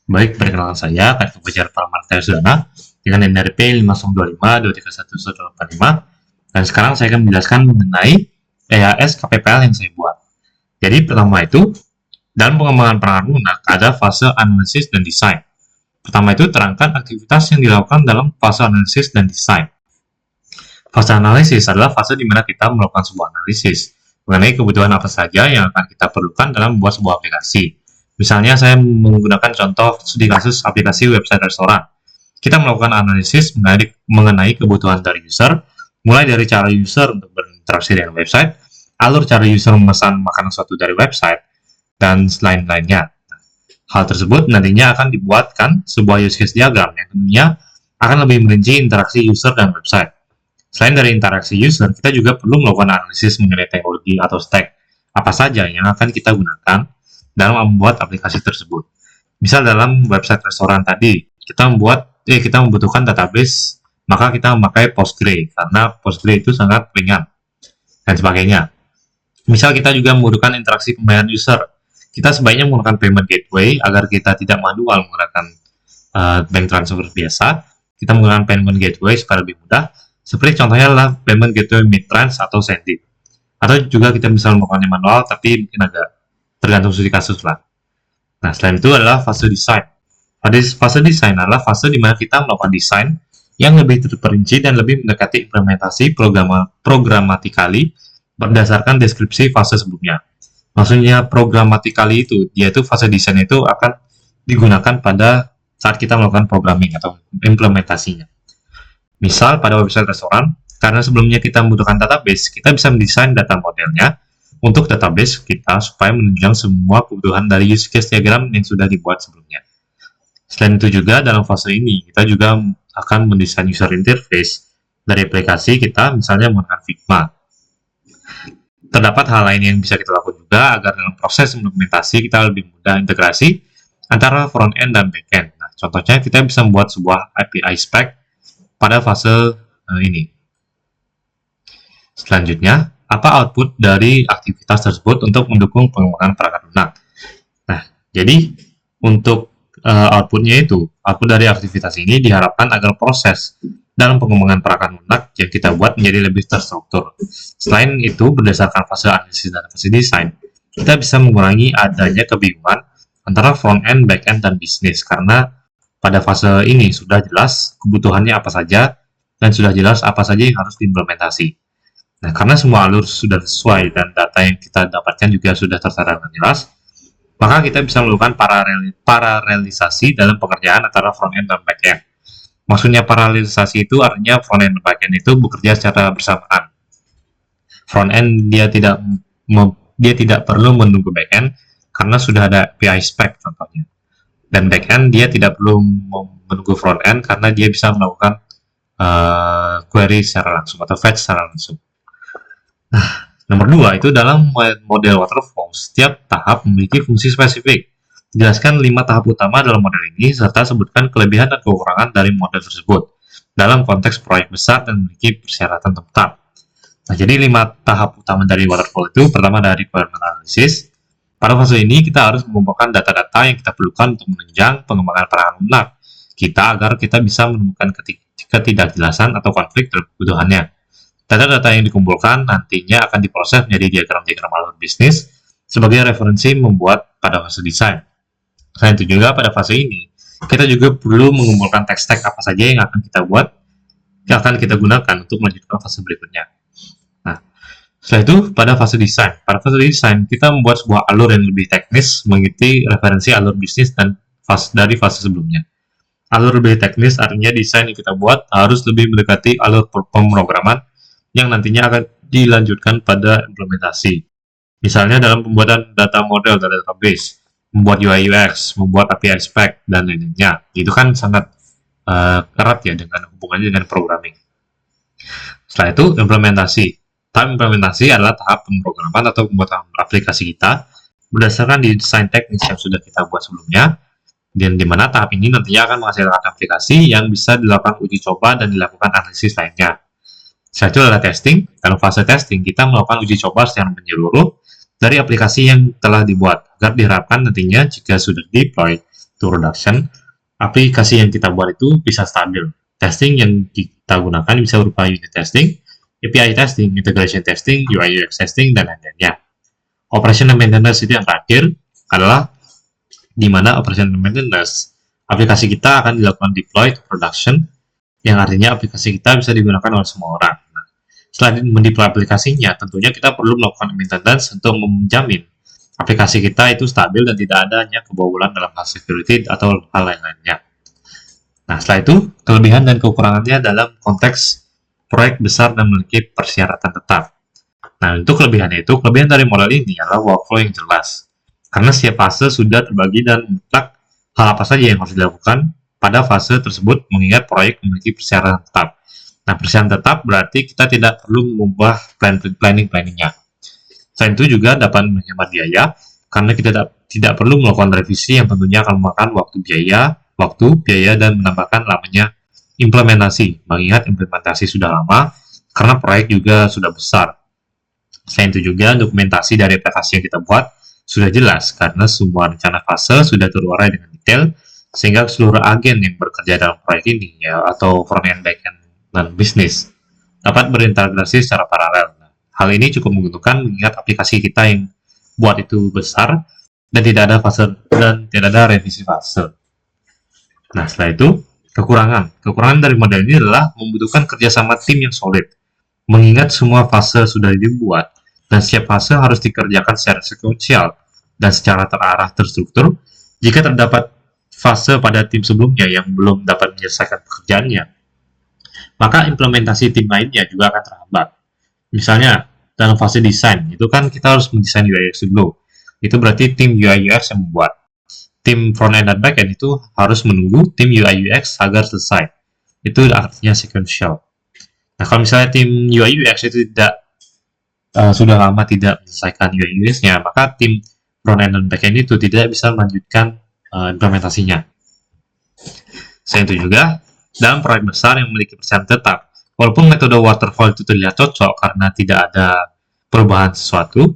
Baik, perkenalkan saya, Kartu Fajar Pramartaya Sudana, dengan NRP 5025231185, dan sekarang saya akan menjelaskan mengenai EAS KPPL yang saya buat. Jadi, pertama itu, dalam pengembangan perangkat lunak, ada fase analisis dan desain. Pertama itu, terangkan aktivitas yang dilakukan dalam fase analisis dan desain. Fase analisis adalah fase di mana kita melakukan sebuah analisis mengenai kebutuhan apa saja yang akan kita perlukan dalam membuat sebuah aplikasi. Misalnya, saya menggunakan contoh studi kasus aplikasi website restoran. Kita melakukan analisis mengenai kebutuhan dari user, mulai dari cara user untuk berinteraksi dengan website, alur cara user memesan makanan suatu dari website, dan lain-lainnya. Hal tersebut nantinya akan dibuatkan sebuah use case diagram yang tentunya akan lebih merinci interaksi user dan website. Selain dari interaksi user, kita juga perlu melakukan analisis mengenai teknologi atau stack apa saja yang akan kita gunakan dalam membuat aplikasi tersebut. Misal dalam website restoran tadi, kita membutuhkan database, maka kita memakai Postgre karena Postgre itu sangat ringan dan sebagainya. Misal kita juga membutuhkan interaksi pembayaran user, kita sebaiknya menggunakan payment gateway agar kita tidak manual menggunakan bank transfer biasa. Kita menggunakan payment gateway supaya lebih mudah. Seperti contohnya adalah payment gateway Midtrans atau Sendit. Atau juga kita bisa melakukannya manual, tapi mungkin agak tergantung studi kasus lah. Nah, selain itu adalah fase desain. Fase desain adalah fase di mana kita melakukan desain yang lebih terperinci dan lebih mendekati implementasi programatically berdasarkan deskripsi fase sebelumnya. Maksudnya programatically itu, yaitu fase desain itu akan digunakan pada saat kita melakukan programming atau implementasinya. Misal pada website restoran, karena sebelumnya kita membutuhkan database, kita bisa mendesain data modelnya untuk database kita supaya menunjang semua kebutuhan dari use case diagram yang sudah dibuat sebelumnya. Selain itu juga dalam fase ini, kita juga akan mendesain user interface dari aplikasi kita, misalnya menggunakan Figma. Terdapat hal lain yang bisa kita lakukan juga agar dalam proses implementasi kita lebih mudah integrasi antara front-end dan back-end. Nah, contohnya kita bisa membuat sebuah API spec pada fase ini. Selanjutnya, apa output dari aktivitas tersebut untuk mendukung pengembangan perangkat lunak? Nah, jadi untuk outputnya itu, output dari aktivitas ini diharapkan agar proses dalam pengembangan perangkat lunak yang kita buat menjadi lebih terstruktur. Selain itu, berdasarkan fase analisis dan fase desain, kita bisa mengurangi adanya kebingungan antara front-end, back-end, dan bisnis, karena pada fase ini sudah jelas kebutuhannya apa saja dan sudah jelas apa saja yang harus diimplementasi. Nah, karena semua alur sudah sesuai dan data yang kita dapatkan juga sudah tertera dengan jelas, maka kita bisa melakukan paralelisasi dalam pekerjaan antara front-end dan back-end. Maksudnya paralelisasi itu artinya front-end dan back-end itu bekerja secara bersamaan. Front-end dia tidak perlu menunggu back-end karena sudah ada API spec contohnya. Dan back-end dia tidak perlu menunggu front-end karena dia bisa melakukan query secara langsung atau fetch secara langsung. Nah, nomor 2 itu dalam model waterfall, setiap tahap memiliki fungsi spesifik. Jelaskan 5 tahap utama dalam model ini serta sebutkan kelebihan dan kekurangan dari model tersebut dalam konteks proyek besar dan memiliki persyaratan tetap. Nah, jadi 5 tahap utama dari waterfall itu pertama dari requirement analysis. Pada fase ini, kita harus mengumpulkan data-data yang kita perlukan untuk menunjang pengembangan perangkat lunak kita agar kita bisa menemukan ketidakjelasan atau konflik dalam kebutuhannya. Data-data yang dikumpulkan nantinya akan diproses menjadi diagram-diagram alur bisnis sebagai referensi membuat pada fase desain. Selain itu juga pada fase ini, kita juga perlu mengumpulkan tech-stack apa saja yang akan kita buat, yang akan kita gunakan untuk melanjutkan fase berikutnya. Setelah itu, pada fase desain. Pada fase desain, kita membuat sebuah alur yang lebih teknis mengikuti referensi alur bisnis dan dari fase sebelumnya. Alur lebih teknis artinya desain yang kita buat harus lebih mendekati alur pemrograman yang nantinya akan dilanjutkan pada implementasi. Misalnya dalam pembuatan data model dari database, membuat UI UX, membuat API spec, dan lainnya. Itu kan sangat erat ya dengan hubungannya dengan programming. Setelah itu, implementasi. Tahap implementasi adalah tahap pemrograman atau pembuatan aplikasi kita berdasarkan desain teknis yang sudah kita buat sebelumnya, dan di mana tahap ini nantinya akan menghasilkan aplikasi yang bisa dilakukan uji coba dan dilakukan analisis lainnya. Setelah itu adalah testing. Dalam fase testing, kita melakukan uji coba secara menyeluruh dari aplikasi yang telah dibuat, agar diharapkan nantinya jika sudah deploy, to production, aplikasi yang kita buat itu bisa stabil. Testing yang kita gunakan bisa berupa unit testing, API testing, integration testing, UI UX testing, dan lain-lainnya. Operation and maintenance itu yang terakhir adalah di mana operation and maintenance aplikasi kita akan dilakukan deploy to production, yang artinya aplikasi kita bisa digunakan oleh semua orang. Nah, selain mendeploy aplikasinya, tentunya kita perlu melakukan maintenance untuk menjamin aplikasi kita itu stabil dan tidak adanya kebobolan dalam hal security atau hal lain-lainnya. Nah, setelah itu, kelebihan dan kekurangannya dalam konteks proyek besar dan memiliki persyaratan tetap. Nah, untuk kelebihannya itu, kelebihan dari model ini adalah workflow yang jelas. Karena setiap fase sudah terbagi dan mutlak hal apa saja yang harus dilakukan pada fase tersebut mengingat proyek memiliki persyaratan tetap. Nah, persyaratan tetap berarti kita tidak perlu mengubah planning-planningnya. Selain itu juga dapat menghemat biaya, karena kita tidak perlu melakukan revisi yang tentunya akan memakan waktu, biaya, dan menambahkan lamanya implementasi. Mengingat implementasi sudah lama, karena proyek juga sudah besar. Selain itu juga dokumentasi dari aplikasi yang kita buat sudah jelas, karena semua rencana fase sudah terurai dengan detail, sehingga seluruh agen yang bekerja dalam proyek ini, ya, atau front-end, back-end, dan bisnis, dapat berintegrasi secara paralel. Nah, hal ini cukup menguntungkan mengingat aplikasi kita yang buat itu besar, dan tidak ada revisi fase. Nah, setelah itu, kekurangan dari model ini adalah membutuhkan kerjasama tim yang solid. Mengingat semua fase sudah dibuat, dan setiap fase harus dikerjakan secara sekuensial dan secara terarah terstruktur, jika terdapat fase pada tim sebelumnya yang belum dapat menyelesaikan pekerjaannya, maka implementasi tim lainnya juga akan terhambat. Misalnya, dalam fase desain, itu kan kita harus mendesain UI UX dulu. Itu berarti tim UI UX yang membuat. Tim front-end dan back-end itu harus menunggu tim UI UX agar selesai. Itu artinya sequential. Nah, kalau misalnya tim UI UX itu sudah lama tidak menyelesaikan UI UX-nya, maka tim front-end dan back-end itu tidak bisa melanjutkan implementasinya. Selain itu juga, dalam proyek besar yang memiliki persyaratan tetap, walaupun metode waterfall itu terlihat cocok karena tidak ada perubahan sesuatu,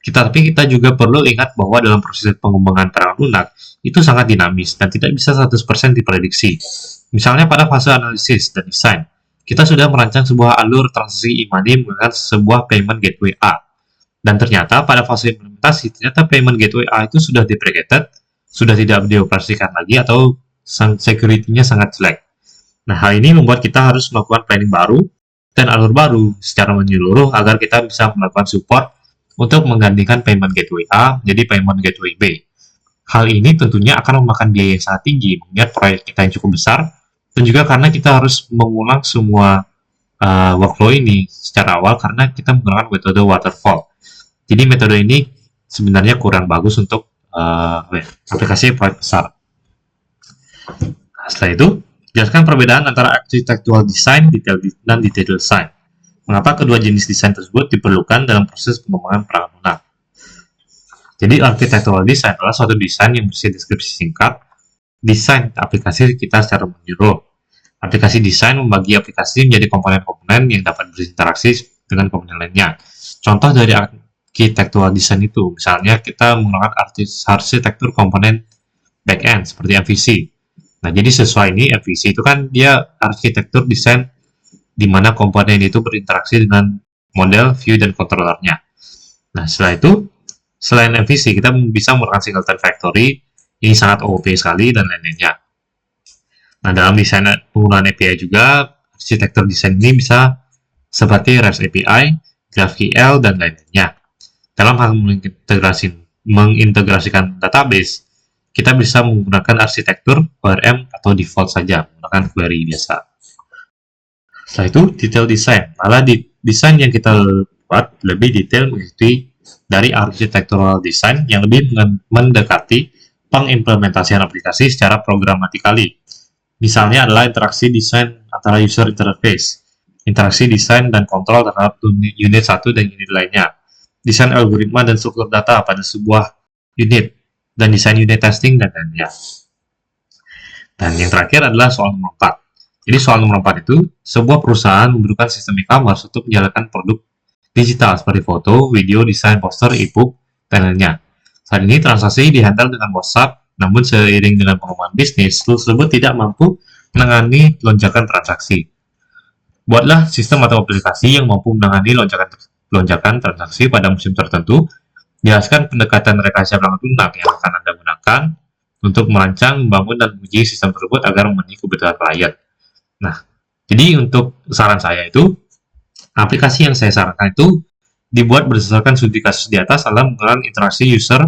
tapi kita juga perlu ingat bahwa dalam proses pengembangan perangkat lunak itu sangat dinamis dan tidak bisa 100% diprediksi. Misalnya pada fase analisis dan desain, kita sudah merancang sebuah alur transaksi e-money menggunakan sebuah payment gateway A. Dan ternyata pada fase implementasi, ternyata payment gateway A itu sudah deprecated, sudah tidak dioperasikan lagi, atau security-nya sangat jelek. Nah, hal ini membuat kita harus melakukan planning baru dan alur baru secara menyeluruh agar kita bisa melakukan support untuk menggantikan payment gateway A menjadi payment gateway B. Hal ini tentunya akan memakan biaya yang sangat tinggi mengingat proyek kita yang cukup besar, dan juga karena kita harus mengulang semua workflow ini secara awal karena kita menggunakan metode waterfall. Jadi metode ini sebenarnya kurang bagus untuk aplikasi proyek besar. Nah, setelah itu, jelaskan perbedaan antara architectural design dan detail design. Mengapa kedua jenis desain tersebut diperlukan dalam proses pengembangan perangkat lunak? Jadi, architectural design adalah suatu desain yang berisi deskripsi singkat, desain aplikasi kita secara menyeluruh. Aplikasi desain membagi aplikasi menjadi komponen-komponen yang dapat berinteraksi dengan komponen lainnya. Contoh dari architectural design itu, misalnya kita menggunakan arsitektur komponen back-end seperti MVC. Nah, jadi sesuai ini, MVC itu kan dia arsitektur desain di mana komponen itu berinteraksi dengan model, view, dan controllernya. Nah, setelah itu, selain MVC, kita bisa menggunakan singleton factory, ini sangat OOP sekali, dan lain-lainnya. Nah, dalam desain penggunaan API juga, arsitektur desain ini bisa seperti REST API, GraphQL, dan lain-lainnya. Dalam hal mengintegrasikan database, kita bisa menggunakan arsitektur ORM atau default saja, menggunakan query biasa. Setelah itu, detail design. Malah desain yang kita buat lebih detail mengikuti dari architectural design yang lebih mendekati pengimplementasian aplikasi secara programatically. Misalnya adalah interaksi desain antara user interface, interaksi desain dan kontrol terhadap unit satu dan unit lainnya, desain algoritma dan struktur data pada sebuah unit, dan desain unit testing, dan lainnya. Dan yang terakhir adalah soal nomor 4. Jadi soal nomor 4 itu, sebuah perusahaan membutuhkan sistem e-commerce untuk menjalankan produk digital seperti foto, video, desain, poster, e-book, dan lainnya. Saat ini transaksi dihandle dengan WhatsApp namun seiring dengan pengembangan bisnis, tool tersebut tidak mampu menangani lonjakan transaksi. Buatlah sistem atau aplikasi yang mampu menangani lonjakan transaksi pada musim tertentu. Jelaskan pendekatan rekayasa perangkat lunak yang akan Anda gunakan untuk merancang, membangun, dan menguji sistem tersebut agar memenuhi kebutuhan klien. Nah, jadi untuk saran saya itu, aplikasi yang saya sarankan itu dibuat berdasarkan studi kasus di atas adalah menggunakan interaksi user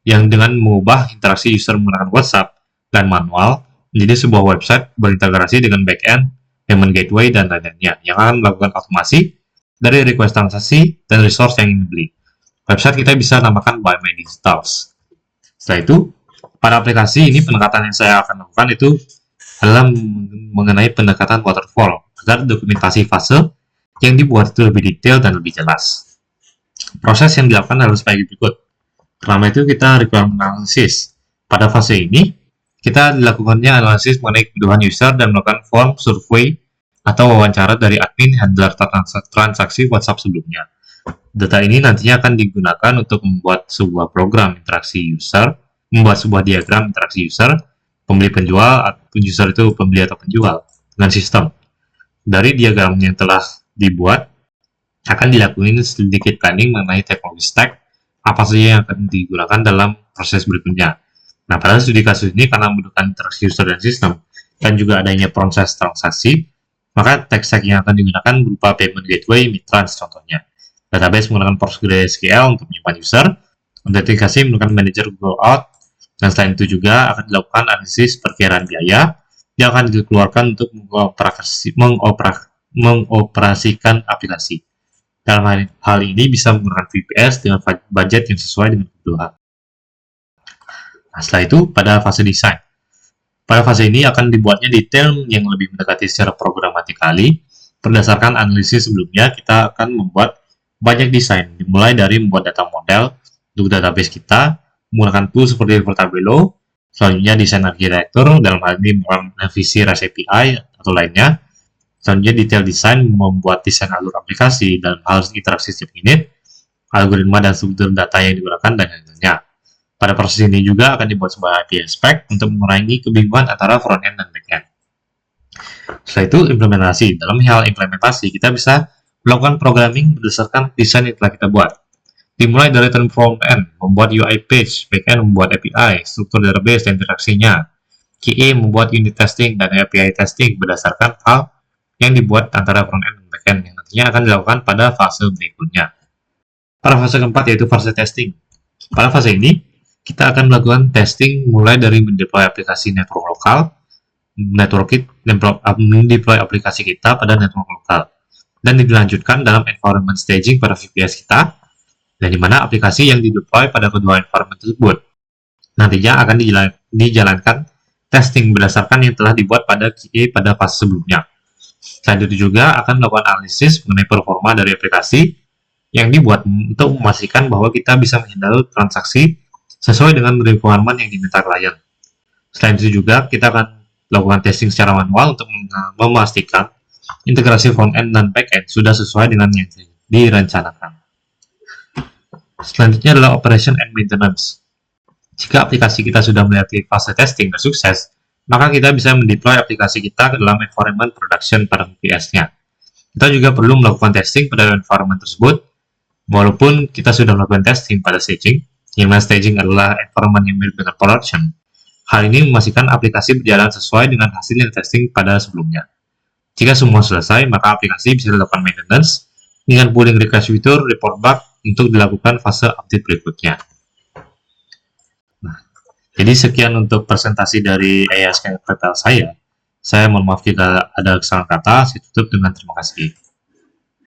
yang dengan mengubah interaksi user menggunakan WhatsApp dan manual menjadi sebuah website berintegrasi dengan backend, payment gateway, dan lainnya yang akan melakukan otomasi dari request transaksi dan resource yang ingin dibeli. Website kita bisa namakan Buy My Digitals. Setelah itu, pada aplikasi ini pendekatan yang saya akan lakukan itu adalah mengenai pendekatan waterfall agar dokumentasi fase yang dibuat itu lebih detail dan lebih jelas. Proses yang dilakukan harus sebagai berikut. Pertama itu kita requirement analysis. Pada fase ini, kita dilakukannya analisis mengenai kebutuhan user dan melakukan form survei atau wawancara dari admin handler transaksi WhatsApp sebelumnya. Data ini nantinya akan digunakan untuk membuat sebuah program interaksi user, membuat sebuah diagram interaksi user, pembeli penjual, atau user itu pembeli atau penjual, dengan sistem. Dari diagram yang telah dibuat, akan dilakukan sedikit planning mengenai teknologi stack, apa saja yang akan digunakan dalam proses berikutnya. Nah, pada studi kasus ini, karena membutuhkan interaksi user dan sistem, dan juga adanya proses transaksi, maka tech stack yang akan digunakan berupa payment gateway, Mitrans contohnya. Database menggunakan PostgreSQL untuk menyimpan user, autentikasi menggunakan manager Google Out, dan selain itu juga akan dilakukan analisis perkiraan biaya yang akan dikeluarkan untuk mengoperasikan aplikasi. Dalam hal ini bisa menggunakan VPS dengan budget yang sesuai dengan kebutuhan. Nah, setelah itu pada fase desain. Pada fase ini akan dibuatnya detail yang lebih mendekati secara programatikali. Berdasarkan analisis sebelumnya, kita akan membuat banyak desain, dimulai dari membuat data model untuk database kita, menggunakan tool seperti Vertabelo, selanjutnya desain arsitektur, dalam hal ini merevisi REST API atau lainnya, selanjutnya detail desain, membuat desain alur aplikasi dalam hal interaksi setiap unit, algoritma dan struktur data yang digunakan, dan lainnya. Pada proses ini juga akan dibuat sebuah API spec untuk mengurangi kebingungan antara front-end dan back-end. Setelah itu, implementasi. Dalam hal implementasi, kita bisa melakukan programming berdasarkan desain yang telah kita buat. Dimulai dari term front-end, membuat UI page, back-end membuat API, struktur database dan interaksinya, QA membuat unit testing dan API testing berdasarkan hal yang dibuat antara front-end dan back-end yang nantinya akan dilakukan pada fase berikutnya. Pada fase keempat yaitu fase testing. Pada fase ini, kita akan melakukan testing mulai dari mendeploy aplikasi network lokal, mendeploy aplikasi kita pada network lokal, dan dilanjutkan dalam environment staging pada VPS kita, dan di mana aplikasi yang dideploy pada kedua environment tersebut nantinya akan dijalankan testing berdasarkan yang telah dibuat pada QA pada fase sebelumnya. Selain itu juga akan melakukan analisis mengenai performa dari aplikasi yang dibuat untuk memastikan bahwa kita bisa menghindari transaksi sesuai dengan requirement yang diminta klien. Selain itu juga kita akan lakukan testing secara manual untuk memastikan integrasi front-end dan back-end sudah sesuai dengan yang direncanakan. Selanjutnya adalah operation and maintenance. Jika aplikasi kita sudah melewati fase testing dan sukses, maka kita bisa mendeploy aplikasi kita ke dalam environment production pada VPS-nya. Kita juga perlu melakukan testing pada environment tersebut, walaupun kita sudah melakukan testing pada staging, yang mana staging adalah environment yang mirip dengan production. Hal ini memastikan aplikasi berjalan sesuai dengan hasil yang testing pada sebelumnya. Jika semua selesai, maka aplikasi bisa dilakukan maintenance dengan pulling request fitur, report bug, untuk dilakukan fase update berikutnya. Nah, jadi sekian untuk presentasi dari AISK Prepel saya. Saya mohon maaf jika ada kesalahan kata. Saya tutup dengan terima kasih.